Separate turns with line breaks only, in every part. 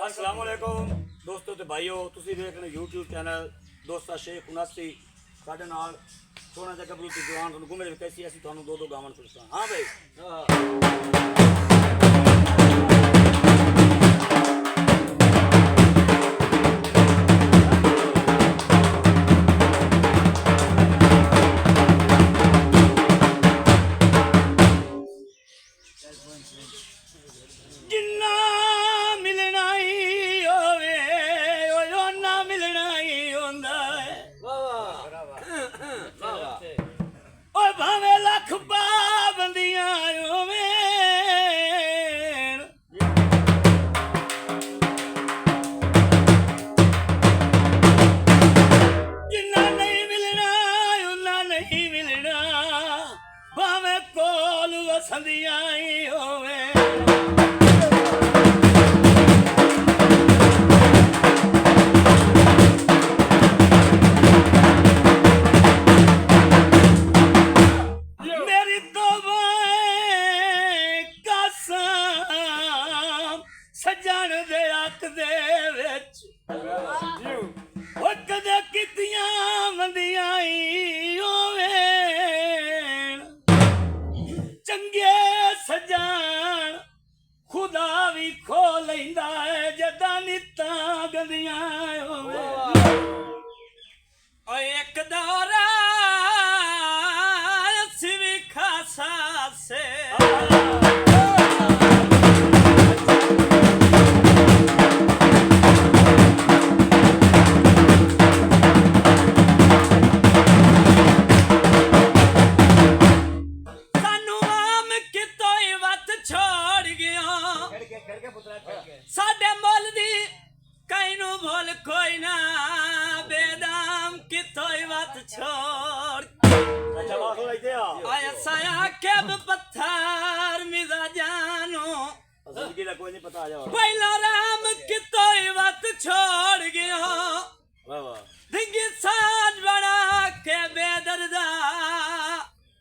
अस्सलाम वालेकुम दोस्तों ते भाइयों, तुसी देख रहे YouTube चैनल दोस्ता शेख 79। साडे नाल सोना जगह बलूती जवान तुहानू घूमे कैसी ऐसी तुहानू दो गावन सुनता। हाँ भाई जिन्ना मिलना ही होवे ओना मिलना ही होंदा है। ओ भावे लख पाबंदियां होवे जिन्ना नहीं मिलना ओना नहीं मिलना, भावे कोल वसंदियां ही होवे। सजण दे अख दे विच ओ कदे कितियां मंदियां ही होवे, चंगे सजण खुदा भी खो लैंदा है जदा नित्तां गंदियां होवे। ओ एक दौरा असी भी खासा से साडे मुल दी कईनू भूल कोई ना, बेदाम कितो वत छोड़ आया साया केब पत्थर मिजा जानो पहला राम कितो वत छोड़ गया, दिंगी साज बना के बेदर्दा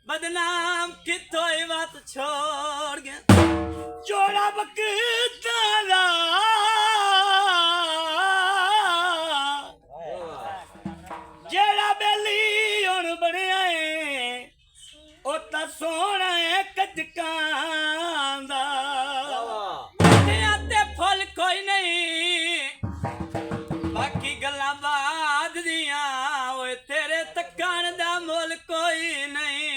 बदनाम कितो वत छोड़ गया। जोड़ा बकताला जेड़ा बेली हुण बनया है ओ तां सोहना है कजकां दा, ते फुल कोई नहीं बाकी गल्लां बाद दियां, ओए तेरे तकण दा मुल कोई नहीं।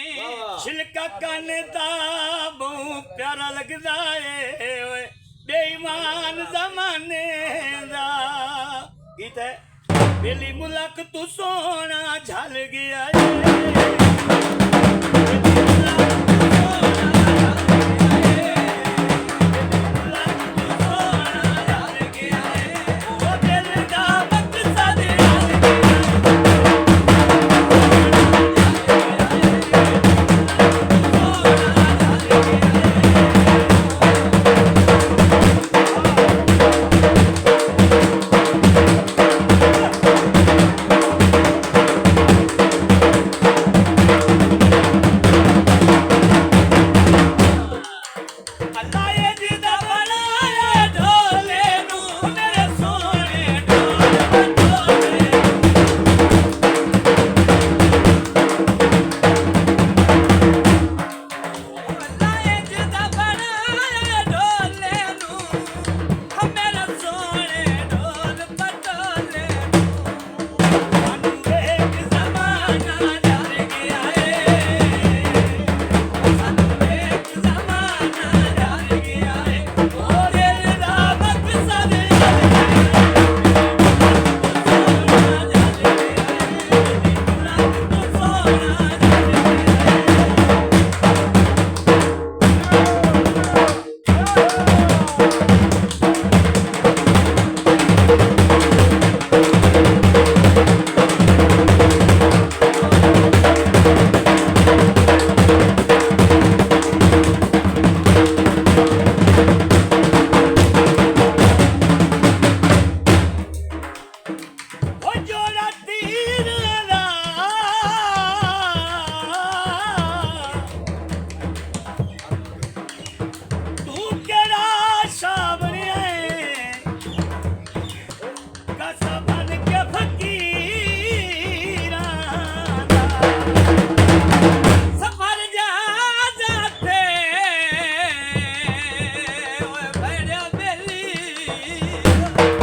छिलका कन दा बहु प्यारा लगदा है ओए बेईमान जमाने दा गीत है। बेली मुलक तू सोना झल गया है,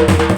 ਓ